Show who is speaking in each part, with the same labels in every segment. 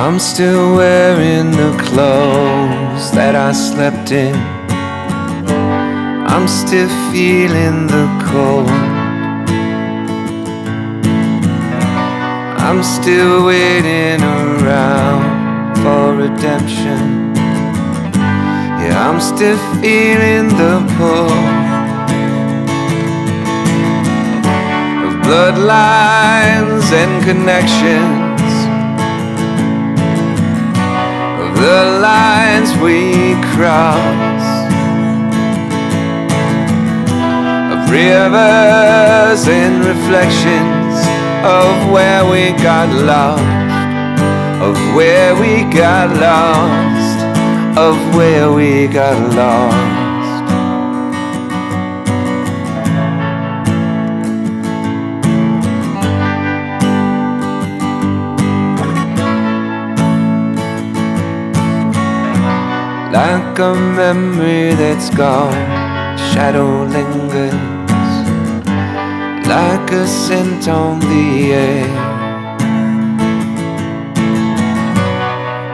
Speaker 1: I'm still wearing the clothes that I slept in. I'm still feeling the cold. I'm still waiting around for redemption. Yeah, I'm still feeling the pull of bloodlines and connections, of the lines we cross, of rivers and reflections, of where we got lost, of where we got lost, of where we got lost. Like a memory that's gone, shadow lingers, like a scent on the air,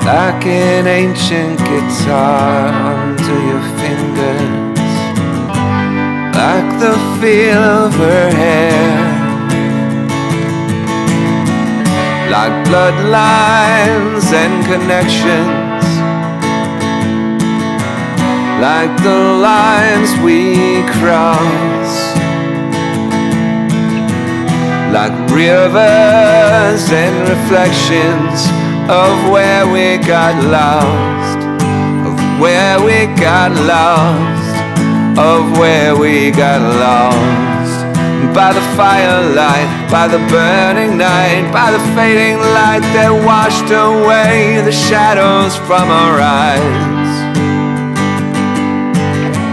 Speaker 1: like an ancient guitar onto your fingers, like the feel of her hair, like bloodlines and connections, like the lines we cross, like rivers and reflections of where we got lost, of where we got lost, of where we got lost. By the firelight, by the burning night, by the fading light that washed away the shadows from our eyes,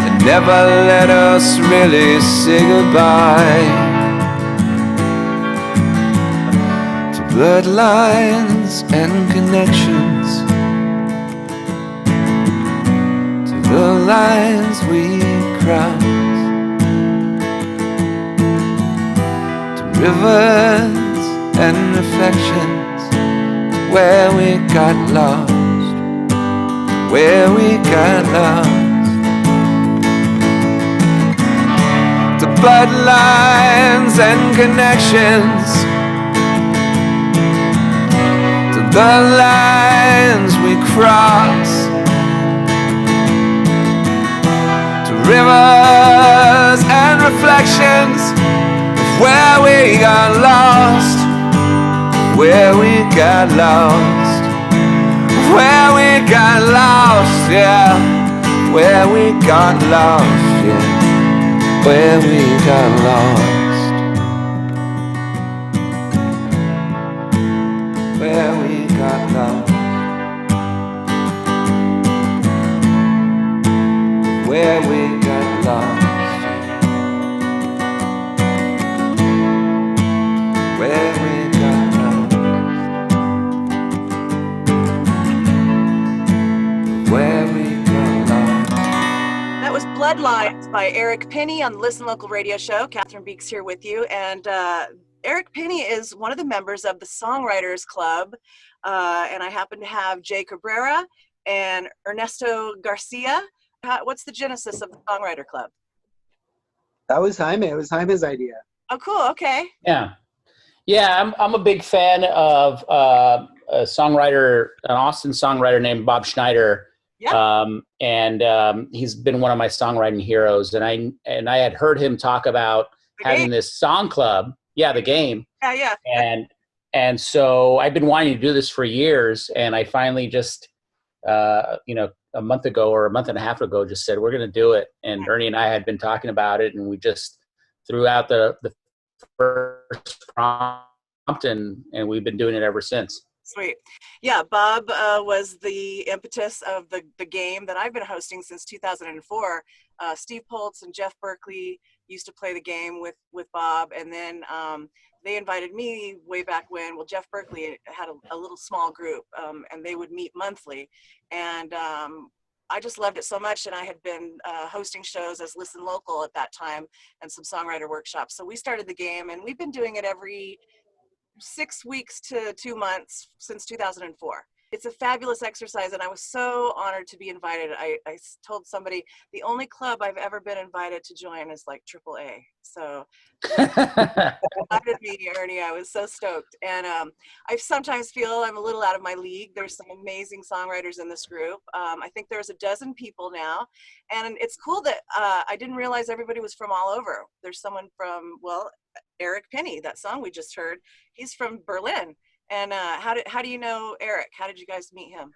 Speaker 1: and never let us really say goodbye. Bloodlines and connections, to the lines we cross, to rivers and reflections, to where we got lost, where we got lost, to bloodlines and connections, the lines we cross, to rivers and reflections of where we got lost, where we got lost, where we got lost, yeah, where we got lost, yeah, where we got lost. Where we got lost, where we got lost, where we got lost, where we got lost.
Speaker 2: That was Bloodlines by Eric Penny on the Listen Local radio show. Catherine Beeks here with you, and Eric Penny is one of the members of the Songwriters Club, and I happen to have Jay Cabrera and Ernesto Garcia. What's the genesis of the Songwriter Club?
Speaker 3: That was Jaime. It was Jaime's idea.
Speaker 2: Oh, cool. Okay.
Speaker 4: Yeah. I'm a big fan of a songwriter, an Austin songwriter named Bob Schneider.
Speaker 2: Yeah.
Speaker 4: He's been one of my songwriting heroes. And I had heard him talk about having this song club. Yeah, the game.
Speaker 2: Yeah.
Speaker 4: And so I've been wanting to do this for years, and I finally just, a month ago or a month and a half ago, just said we're going to do it. And Ernie and I had been talking about it, and we just threw out the first prompt, and we've been doing it ever since.
Speaker 2: Sweet. Yeah, Bob was the impetus of the game that I've been hosting since 2004. Steve Poltz and Jeff Berkeley used to play the game with Bob, and then they invited me way back when. Well, Jeff Berkeley had a little small group, and they would meet monthly, and I just loved it so much, and I had been hosting shows as Listen Local at that time and some songwriter workshops. So we started the game, and we've been doing it every 6 weeks to 2 months since 2004. it's a fabulous exercise, and I was so honored to be invited. I told somebody the only club I've ever been invited to join is like AAA. So invited me, Ernie. I was so stoked. And I sometimes feel I'm a little out of my league. There's some amazing songwriters in this group. I think there's a dozen people now. And it's cool that I didn't realize everybody was from all over. There's someone from, well, Eric Penny, that song we just heard, he's from Berlin. And how do you know Eric? How did you guys meet him?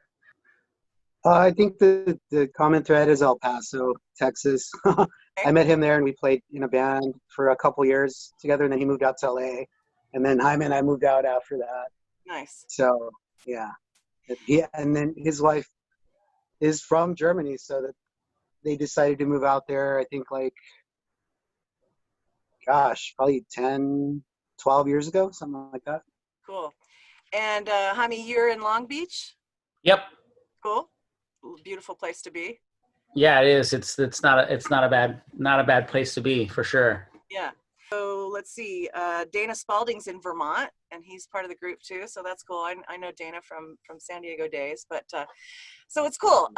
Speaker 3: I think the common thread is El Paso, Texas. I met him there, and we played in a band for a couple years together, and then he moved out to LA. And then Jaime and I moved out after that.
Speaker 2: Nice.
Speaker 3: So, yeah. And then his wife is from Germany, so that they decided to move out there, I think, like, gosh, probably 10, 12 years ago, something like that.
Speaker 2: Cool. And Jaime, you're in Long Beach?
Speaker 4: Yep.
Speaker 2: Cool. Beautiful place to be.
Speaker 4: Yeah, it is. It's not a bad place to be, for sure.
Speaker 2: Yeah. So let's see. Dana Spalding's in Vermont, and he's part of the group too. So that's cool. I know Dana from San Diego days, but so it's cool.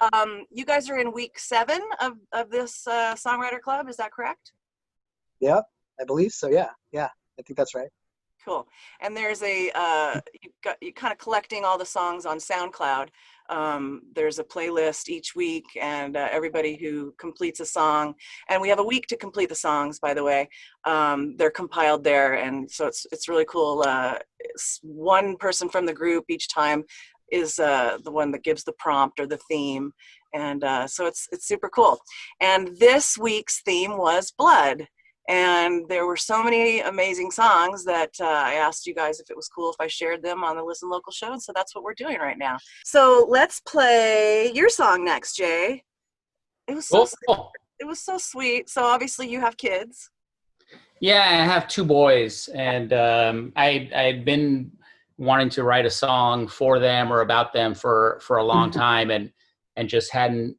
Speaker 2: You guys are in week 7 of this Songwriter Club. Is that correct?
Speaker 3: Yep, I believe so. Yeah, I think that's right.
Speaker 2: Cool. And there's you kind of collecting all the songs on SoundCloud. There's a playlist each week, and everybody who completes a song, and we have a week to complete the songs, by the way, they're compiled there. And so it's really cool. One person from the group each time is the one that gives the prompt or the theme. And so it's super cool. And this week's theme was blood. And there were so many amazing songs that I asked you guys if it was cool if I shared them on the Listen Local show. And so that's what we're doing right now. So let's play your song next, Jay. It was so
Speaker 4: Cool.
Speaker 2: It was so sweet. So obviously you have kids.
Speaker 4: Yeah, I have 2 boys, and I'd been wanting to write a song for them or about them for a long time, and just hadn't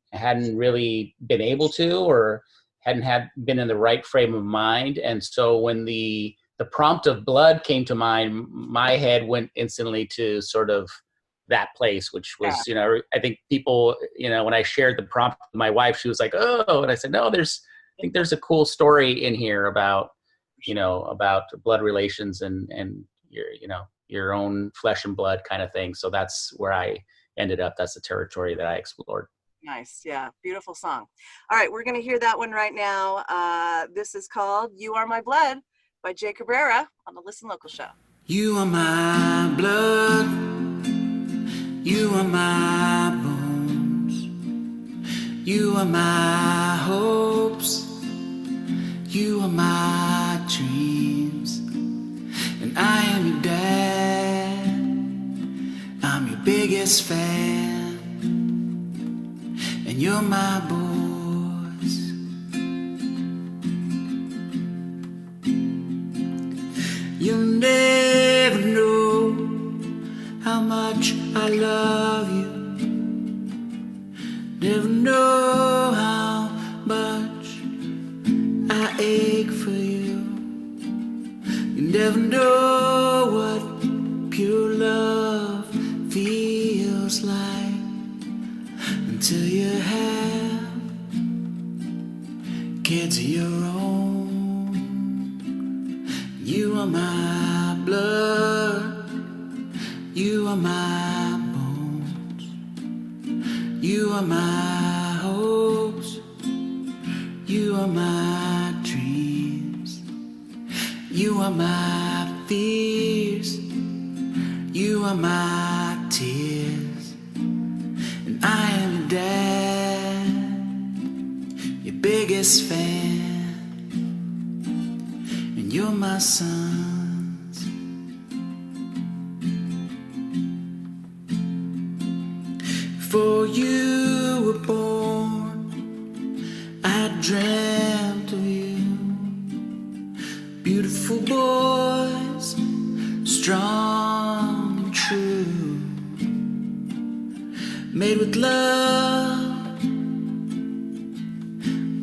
Speaker 4: really been able to, or hadn't been in the right frame of mind. And so when the prompt of blood came to mind, my head went instantly to sort of that place, which was, I think people, when I shared the prompt with my wife, she was like, oh, and I said, no, I think there's a cool story in here about, about blood relations and your own flesh and blood kind of thing. So that's where I ended up. That's the territory that I explored.
Speaker 2: Nice. Yeah. Beautiful song. All right. We're going to hear that one right now. This is called You Are My Blood by Jay Cabrera on the Listen Local show.
Speaker 1: You are my blood, you are my bones, you are my hopes, you are my dreams, and I am your dad, I'm your biggest fan. And you're my boys. You'll never know how much I love you. Never know how much I ache for you. You never know what pure love feels like until you have kids of your own. You are my blood, you are my bones, you are my hopes, you are my dreams, you are my fears, you are my tears, and I am your dad, your biggest fan, and you're my sons. Before you were born, I dreamt of you. Beautiful boys, strong and true, made with love,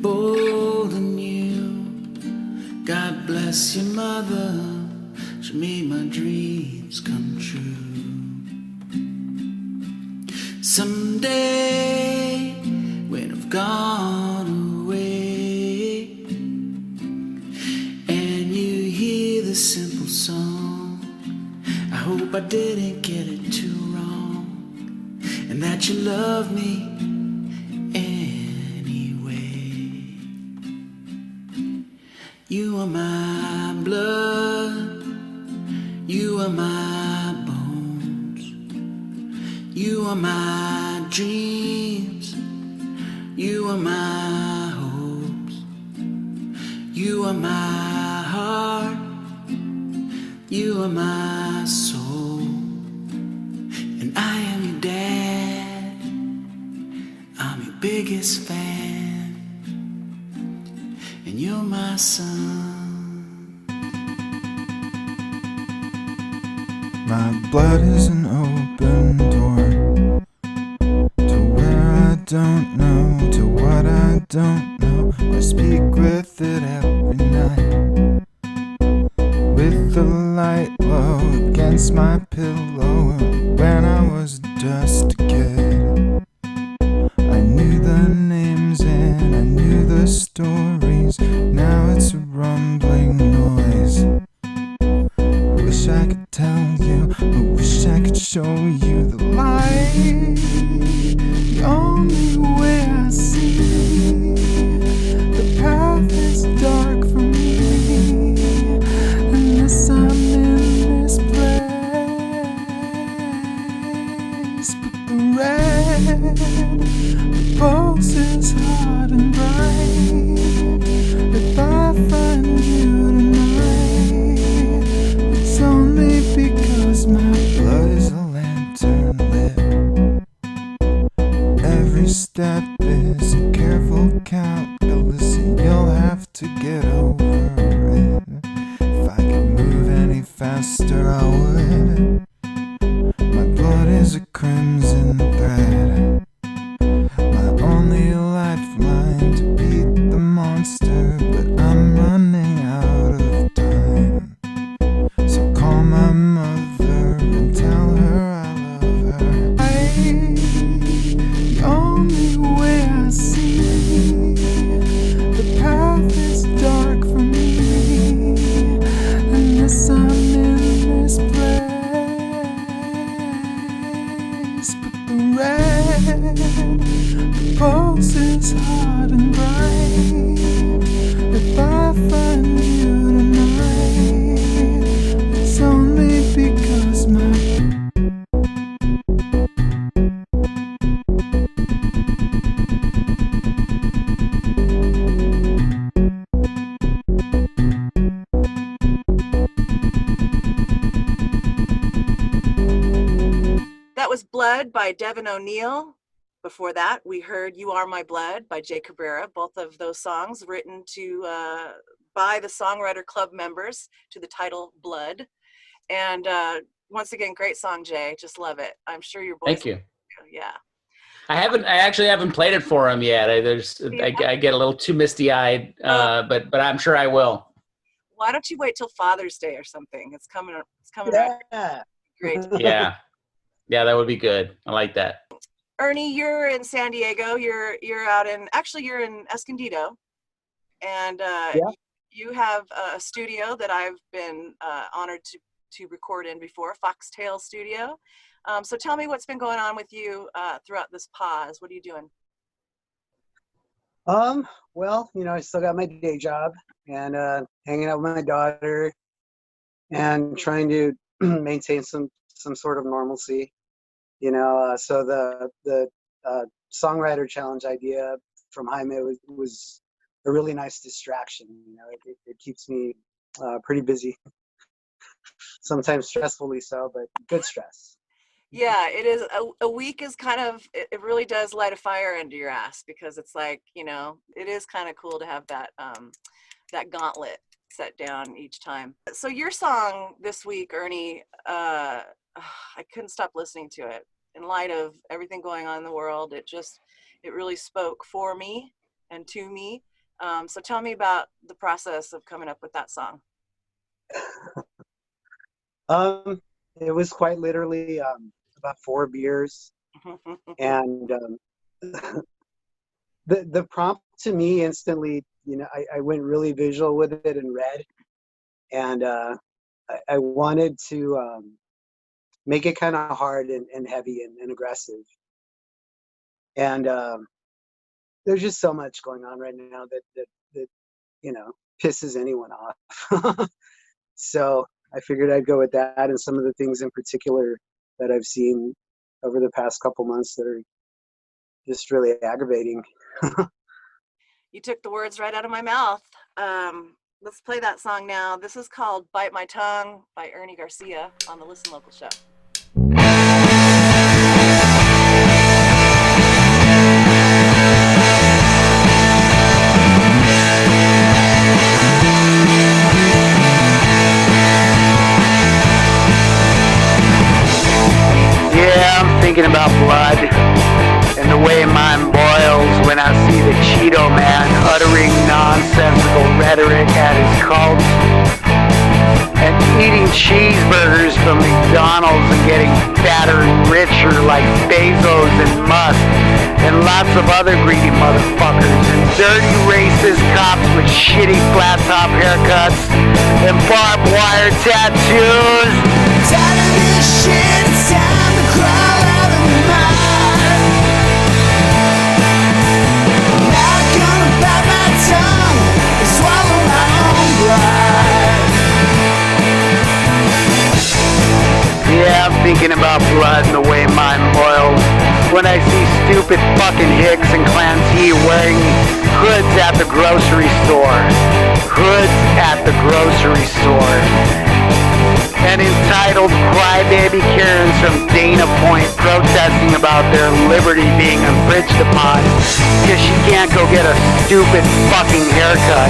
Speaker 1: bold and new. God bless your mother, she made my dreams come true. Someday, when I've gone away, and you hear the simple song, I hope I didn't get it too wrong, and that you love me anyway. You are my blood, you are my bones, you are my dreams, you are my hopes, you are my heart, you are my soul, and I am your dad, I'm your biggest fan, and you're my son.
Speaker 5: My blood is an open door to where I don't know, to what I don't know. I speak with it every night, with the light low against my pillow. When I was just a kid, I knew the names and I knew the stories. Now it's a rumbling noise. Wish I could tell you, I wish I could show you the light. The only way I see, the path is dark for me, unless I'm in this place. But the red, the pulse is hot and bright. If I find you tonight, it's only because my blood is a lantern lit. Every step is a careful calculus, and you'll have to get over it. If I could move any faster, I would. My blood is a crimson thread, my only lifeline to beat the monster, but I'm running out of time. So call my mother and tell her I love her. The only way I see, the path is dark for me, unless I'm in this place. But the red, the pulse is hot and bright. If I find you tonight, it's only because my
Speaker 2: That was Blood by Devin O'Neill. Before that, we heard You Are My Blood by Jay Cabrera. Both of those songs written by the Songwriter Club members to the title Blood. And once again, great song, Jay. Just love it. I'm sure your boys.
Speaker 4: Thank you.
Speaker 2: Yeah.
Speaker 4: I actually haven't played it for him yet. I get a little too misty eyed, but I'm sure I will.
Speaker 2: Why don't you wait till Father's Day or something? It's coming right.
Speaker 3: Yeah.
Speaker 2: Great.
Speaker 4: Yeah, that would be good. I like that.
Speaker 2: Ernie, you're in San Diego. You're you're in Escondido, and you have a studio that I've been honored to record in before, Foxtail Studio. So tell me what's been going on with you throughout this pause. What are you doing?
Speaker 3: Well, I still got my day job and hanging out with my daughter and trying to maintain some sort of normalcy. So the songwriter challenge idea from Jaime was a really nice distraction. It keeps me pretty busy, sometimes stressfully so, but good stress.
Speaker 2: Yeah, it is. A week is kind of, it really does light a fire under your ass, because it's like, it is kind of cool to have that that gauntlet set down each time. So your song this week, Ernie, I couldn't stop listening to it. In light of everything going on in the world, it really spoke for me and to me. So tell me about the process of coming up with that song.
Speaker 3: It was quite literally about 4 beers And the prompt to me instantly, I went really visual with it and read, and I wanted to make it kind of hard and heavy and aggressive. And there's just so much going on right now that pisses anyone off. So I figured I'd go with that, and some of the things in particular that I've seen over the past couple months that are just really aggravating.
Speaker 2: You took the words right out of my mouth. Let's play that song now. This is called Bite My Tongue by Ernie Garcia on the Listen Local show.
Speaker 3: Yeah, I'm thinking about blood and the way mine boils when I see the Cheeto Man uttering nonsensical rhetoric at his cult and eating cheeseburgers from McDonald's and getting fatter and richer like Bezos and Musk and lots of other greedy motherfuckers and dirty racist cops with shitty flat top haircuts and barbed wire tattoos. Tired of this shit, it's time to crawl out of the mine. Now I'm gonna bite my tongue and swallow my own pride. Yeah, I'm thinking about blood and the way mine boils when I see stupid fucking Hicks and Clan T wearing hoods at the grocery store. Hoods at the grocery store. And entitled crybaby Karens from Dana Point protesting about their liberty being infringed upon because she can't go get a stupid fucking haircut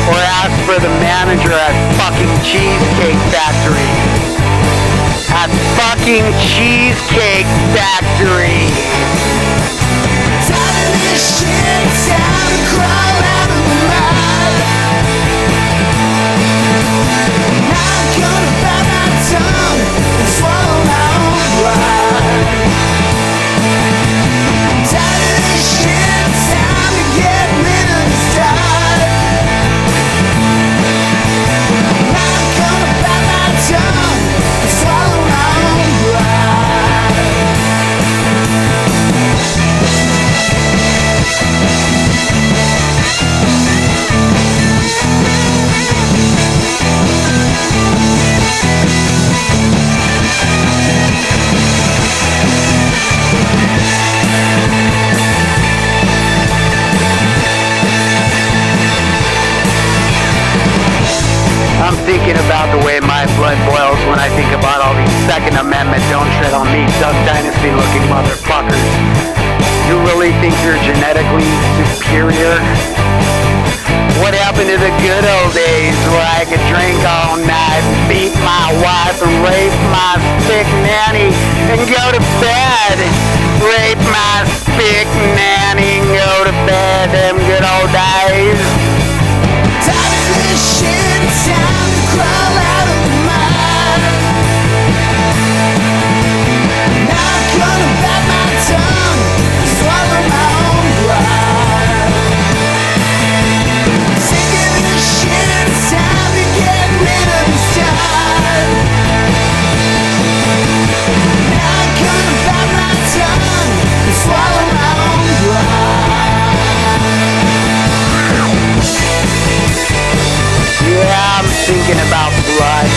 Speaker 3: or ask for the manager at fucking Cheesecake Factory. At fucking Cheesecake Factory. Tired of this shit, time to crawl out of the mud. Now I'm gonna bite my tongue and swallow my own blood. Tired of this shit, time to get rid of this time. Now I'm gonna bite my tongue and swallow my own blood. I'm thinking about the way my blood boils when I think about all these Second Amendment don't tread on me Duck Dynasty looking motherfuckers. You really think you're genetically superior? What happened to the good old days where I could drink all night and beat my wife and rape my sick nanny and go to bed? Rape my sick nanny and go to bed, them good old days. Tired of this shit, it's time to crawl out of the mud. Now I'm gonna bite my tongue and swallow my own blood. Sick of this shit, it's time to get rid of this time. Now I'm gonna bite my tongue and swallow my own blood. Yeah, I'm thinking about blood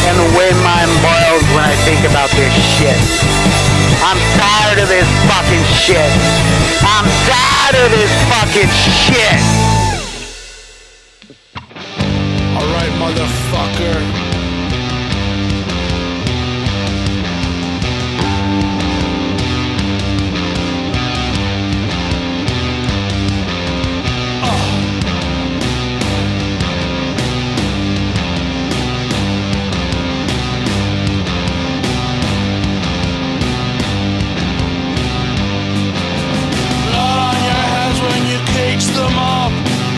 Speaker 3: and the way mine boils when I think about this shit. I'm tired of this fucking shit. I'm tired of this fucking shit.
Speaker 6: Alright, motherfucker. Them up.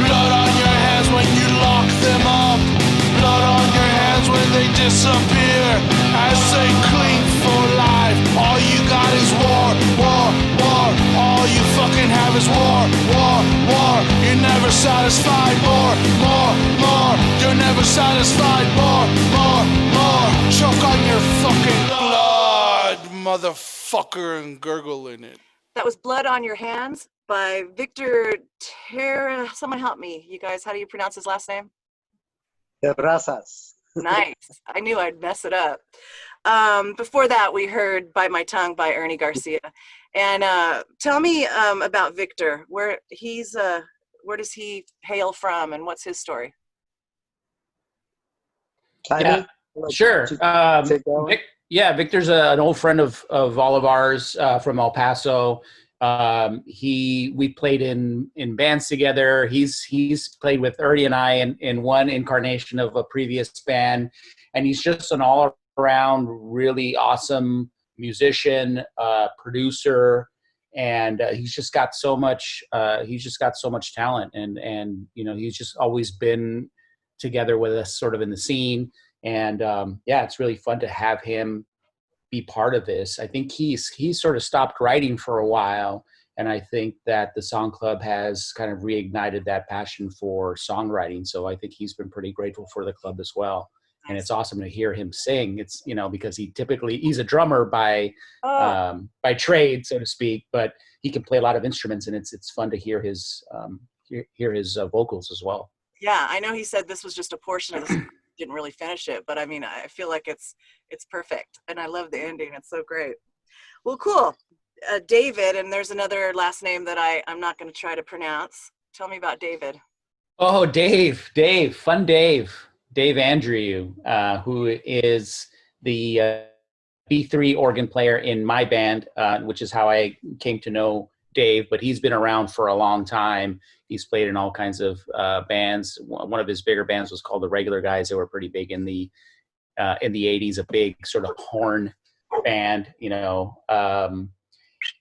Speaker 6: Blood on your hands when you lock them up. Blood on your hands when they disappear. As they cling for life. All you got is war. war, war. All you fucking have is war, war, war. You're never satisfied. More, more, more. You're never satisfied. More, more, more. Choke on your fucking blood, motherfucker, and gurgle in it.
Speaker 2: That was Blood on Your Hands by Victor Terra. Someone help me. You guys, how do you pronounce his last name?
Speaker 3: Terrazas.
Speaker 2: Nice. I knew I'd mess it up. Before that, we heard Bite My Tongue by Ernie Garcia. And tell me about Victor. Where does he hail from, and what's his story?
Speaker 4: Yeah, sure. Victor's an old friend of all of ours from El Paso. We played in bands together. He's played with Ernie and I in one incarnation of a previous band, and he's just an all around really awesome musician, producer, and he's just got so much talent, and you know, he's just always been together with us sort of in the scene. And it's really fun to have him be part of this. I think he's sort of stopped writing for a while, and I think that the Song Club has kind of reignited that passion for songwriting. So I think he's been pretty grateful for the club as well. And it's awesome to hear him sing. It's, you know, because he's a drummer by trade, so to speak, but he can play a lot of instruments, and it's fun to hear his vocals as well.
Speaker 2: Yeah, I know he said this was just a portion of the didn't really finish it, but I mean, I feel like it's perfect, and I love the ending. It's so great. Well, cool. David, and there's another last name that I'm not going to try to pronounce. Tell me about David.
Speaker 4: Oh, Dave, fun Dave Andrew, who is the B3 organ player in my band, which is how I came to know Dave, but he's been around for a long time. He's played in all kinds of bands. One of his bigger bands was called the Regular Guys. They were pretty big in the 80s, a big sort of horn band, you know.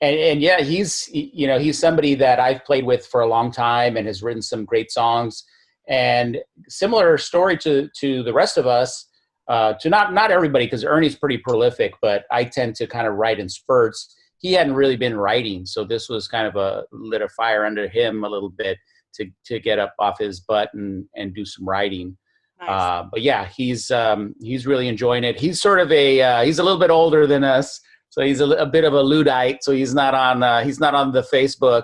Speaker 4: And yeah, he's somebody that I've played with for a long time and has written some great songs. And similar story to the rest of us, to not everybody, because Ernie's pretty prolific, but I tend to kind of write in spurts. He hadn't really been writing, so this was kind of lit a fire under him a little bit to get up off his butt and do some writing. Nice. But yeah, he's really enjoying it. He's sort of he's a little bit older than us, so he's a bit of a Luddite. So he's not on the Facebook.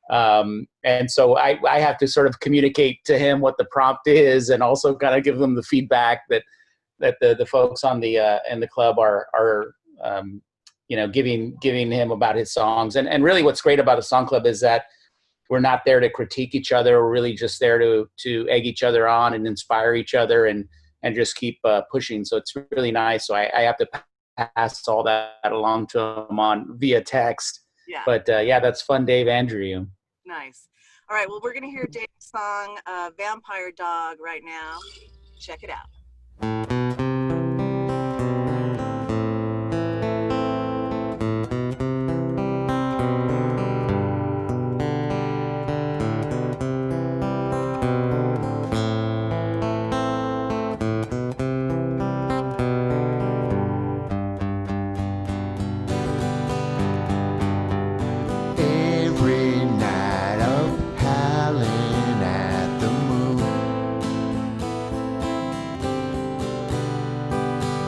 Speaker 4: And so I have to sort of communicate to him what the prompt is, and also kind of give them the feedback that the folks on in the club are giving him about his songs. And really what's great about the Song Club is that we're not there to critique each other. We're really just there to egg each other on and inspire each other and just keep pushing. So it's really nice. So I have to pass all that along to him via text. Yeah. But that's fun, Dave Andrew.
Speaker 2: Nice. All right. Well, we're going to hear Dave's song, Vampire Dog, right now. Check it out.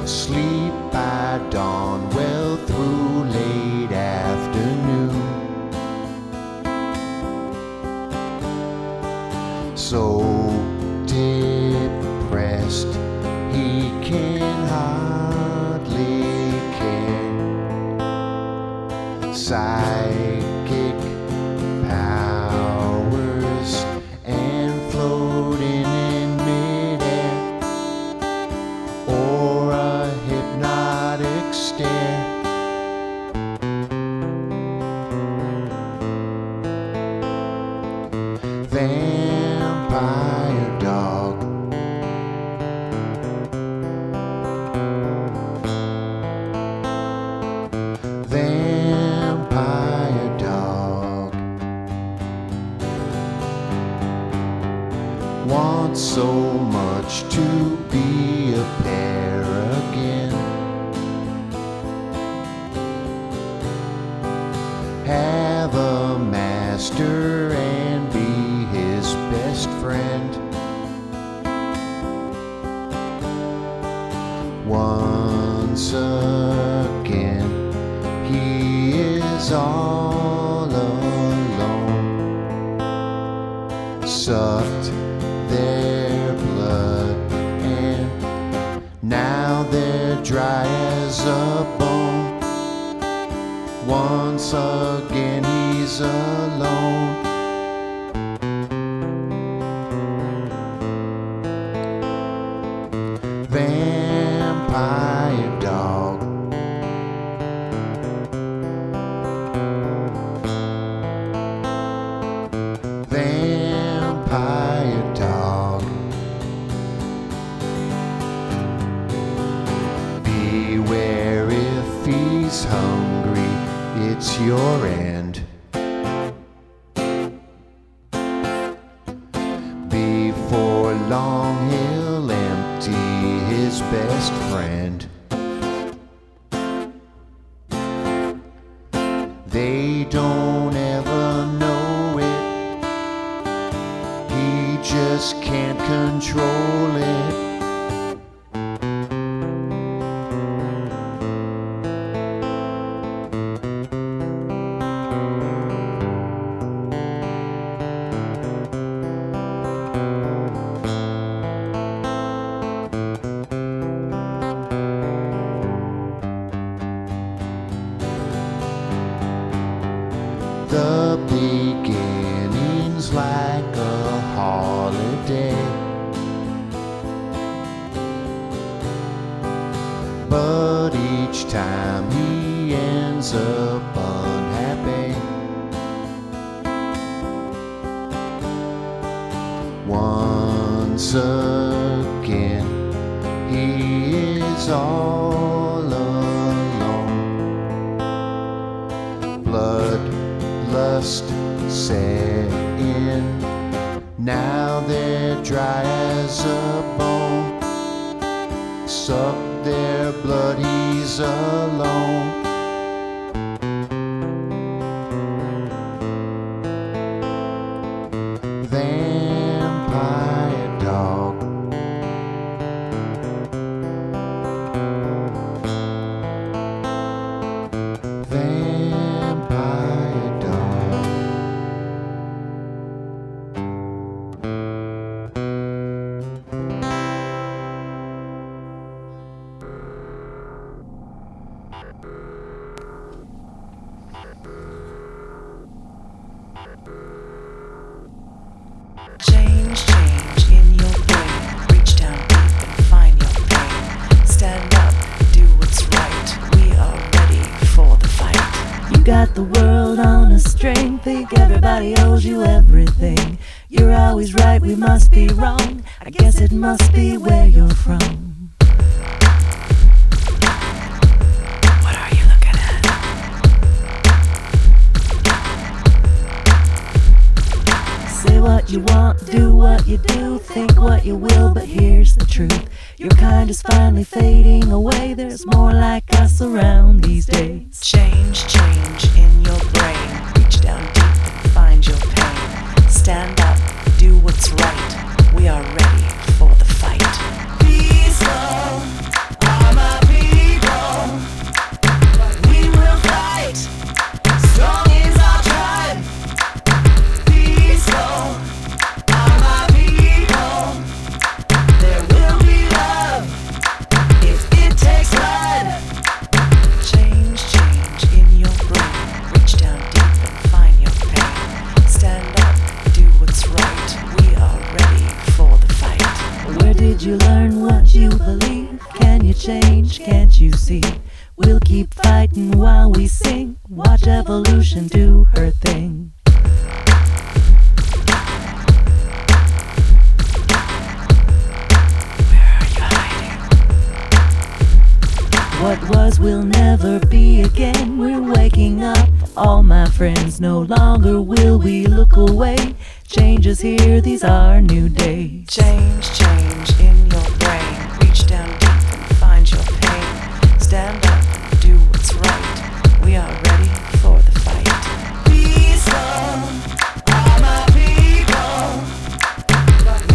Speaker 5: Sleep by dawn, well through late afternoon. So depressed, he can hardly care. Psychic powers and floating in midair, or a hypnotic stare. Vampire dog. Vampire dog. Want so much to be a pair again.
Speaker 7: Once again, he is all alone. Sucked their blood and now they're dry as a bone. Once again he's alone. Vampire dog. Vampire dog. Beware if he's hungry, it's your end. Before long he'll empty his best friend. They don't ever know it. He just can't control it. The beginning's like a holiday, but each time he ends up unhappy. Once again, he is all alone. Bloodlust set in, now they're dry as a bone. Suck their blood, he's alone. Vampire dog. Vampire dog.
Speaker 8: Change in your brain. Reach down deep and find your pain. Stand up, do what's right. We are ready for the fight.
Speaker 9: You got the world on a string. Think everybody owes you everything. You're always right, we must be wrong. I guess it must be where you're from.
Speaker 8: What are you looking at?
Speaker 9: Say what you want, do what you do, think what you will, but here's the truth. Your kind is finally fading away. There's more like us around these days.
Speaker 8: Change in your brain. Reach down deep and find your pain. Stand up, do what's right. We are ready for the fight.
Speaker 9: Peaceful, all my people. We will fight. Strong is our tribe. Peaceful, all my people. There will be love if it takes blood.
Speaker 8: Change in your brain. Reach down deep and find your pain. Stand up, do what's right. We are ready for the fight.
Speaker 9: Where did you learn what you believe? Can you change? Can't you see? We'll keep fighting while we sing. Watch evolution do her thing.
Speaker 8: Where are you hiding?
Speaker 9: What was will never be again. We're waking up, all my friends. No longer will we look away. Change is here, these are new days.
Speaker 8: Change in your brain. Reach down deep and find your pain. Stand up, do what's right. We are ready for the fight.
Speaker 9: Peaceful, all my people.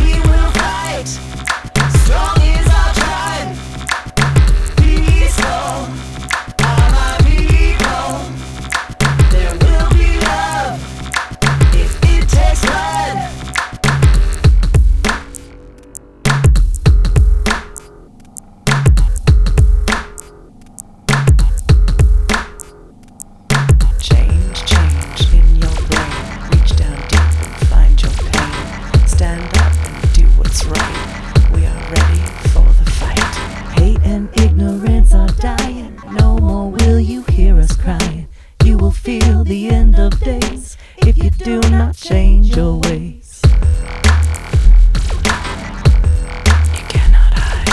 Speaker 9: We will fight. Strong is our tribe. and ignorance are dying. No more will you hear us crying. You will feel the end of days if you do not change your ways. You cannot hide.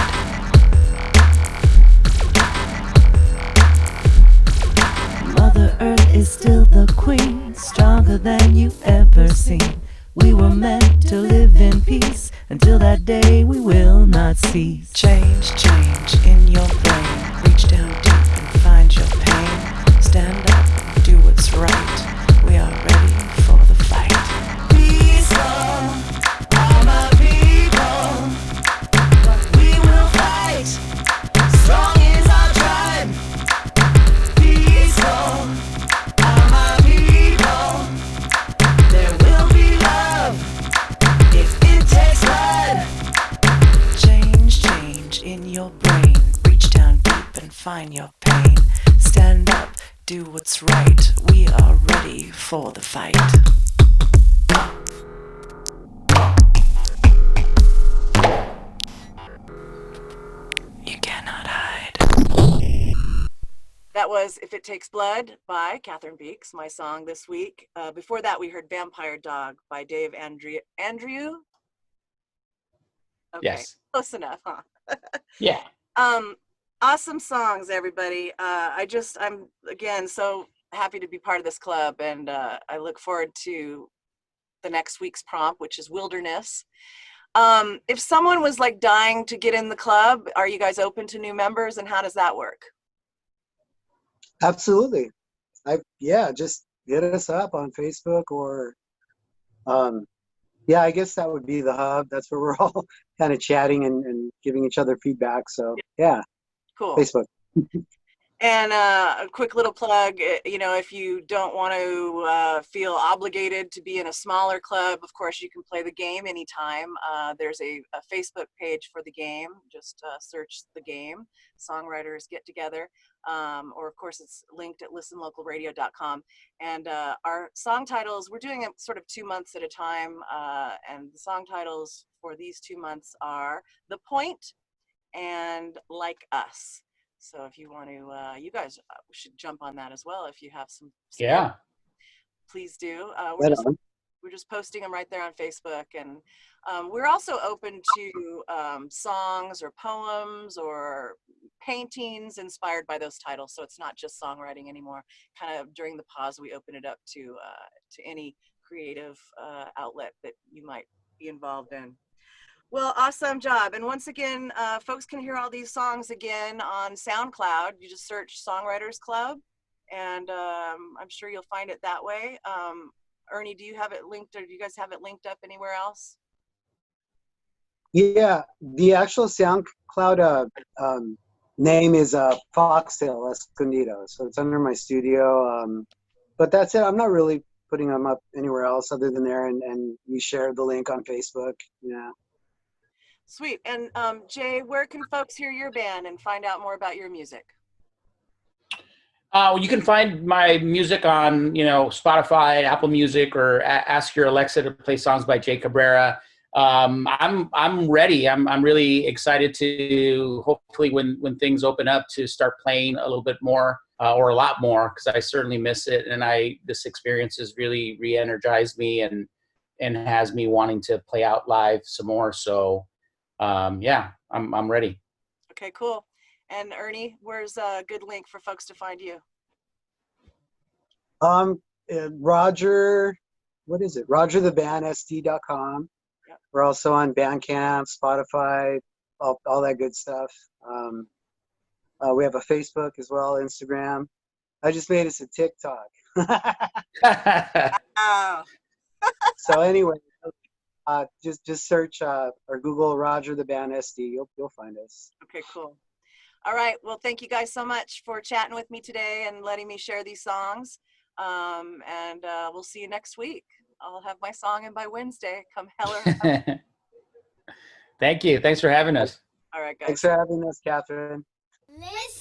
Speaker 9: Mother Earth is still the queen, stronger than you've ever seen. We were meant to live in peace. Until that day we will not cease.
Speaker 8: Change, change in your brain. Reach down deep and find your pain. Stand up, do what's right. We are ready for the fight.
Speaker 9: Peaceful, all my people. We will fight. Strong is our tribe. Peaceful, all my people. There will be love if it takes blood.
Speaker 8: Change, change in your brain. Reach down deep and find your pain. Stand up, do what's right. We are ready for the fight. You cannot hide.
Speaker 2: That was If It Takes Blood by Catherine Beeks, my song this week. Before that, we heard Vampire Dog by Dave Andrew. Okay,
Speaker 4: Yes.
Speaker 2: close enough, huh?
Speaker 4: Yeah.
Speaker 2: Awesome songs, everybody. I'm again so happy to be part of this club, and I look forward to the next week's prompt, which is Wilderness. If someone was like dying to get in the club, are you guys open to new members, and how does that work?
Speaker 3: Absolutely. Just hit us up on Facebook or I guess that would be the hub. That's where we're all kind of chatting and giving each other feedback. So yeah,
Speaker 2: Cool.
Speaker 3: Facebook.
Speaker 2: And a quick little plug, if you don't want to feel obligated to be in a smaller club, of course, you can play the game anytime. There's a Facebook page for the game. Just search the game, Songwriters Get Together. Or, of course, it's linked at listenlocalradio.com. And our song titles, we're doing it sort of 2 months at a time. And the song titles for these 2 months are The Point and Like Us. So if you want to, you guys should jump on that as well. If you have some
Speaker 4: Yeah.
Speaker 2: please do. We're just posting them right there on Facebook. And we're also open to songs or poems or paintings inspired by those titles. So it's not just songwriting anymore. Kind of during the pause, we open it up to any creative outlet that you might be involved in. Well, awesome job. And once again, folks can hear all these songs again on SoundCloud. You just search Songwriters Club, and I'm sure you'll find it that way. Ernie, do you have it linked, or do you guys have it linked up anywhere else?
Speaker 3: Yeah, the actual SoundCloud name is Foxtail Escondido. So it's under my studio. But that's it. I'm not really putting them up anywhere else other than there. And we share the link on Facebook. Yeah.
Speaker 2: Sweet. And Jay, where can folks hear your band and find out more about your music?
Speaker 4: You can find my music on, Spotify, Apple Music, or ask your Alexa to play songs by Jay Cabrera. I'm ready. I'm really excited to hopefully when things open up to start playing a little bit more or a lot more, because I certainly miss it. And this experience has really re-energized me and has me wanting to play out live some more. So I'm ready.
Speaker 2: Okay, cool. And Ernie, where's a good link for folks to find you?
Speaker 3: Roger, what is it? RogerTheBandSD.com. Yep. We're also on Bandcamp, Spotify, all that good stuff. We have a Facebook as well, Instagram. I just made us a TikTok.
Speaker 2: Wow.
Speaker 3: So anyway, just search or Google Roger the Band SD. You'll find us.
Speaker 2: Okay, cool. All right. Well, thank you guys so much for chatting with me today and letting me share these songs. And we'll see you next week. I'll have my song in by Wednesday. Come hell or high water.
Speaker 4: Thank you. Thanks for having us.
Speaker 2: All right, guys.
Speaker 3: Thanks for having us, Catherine.
Speaker 10: Listen.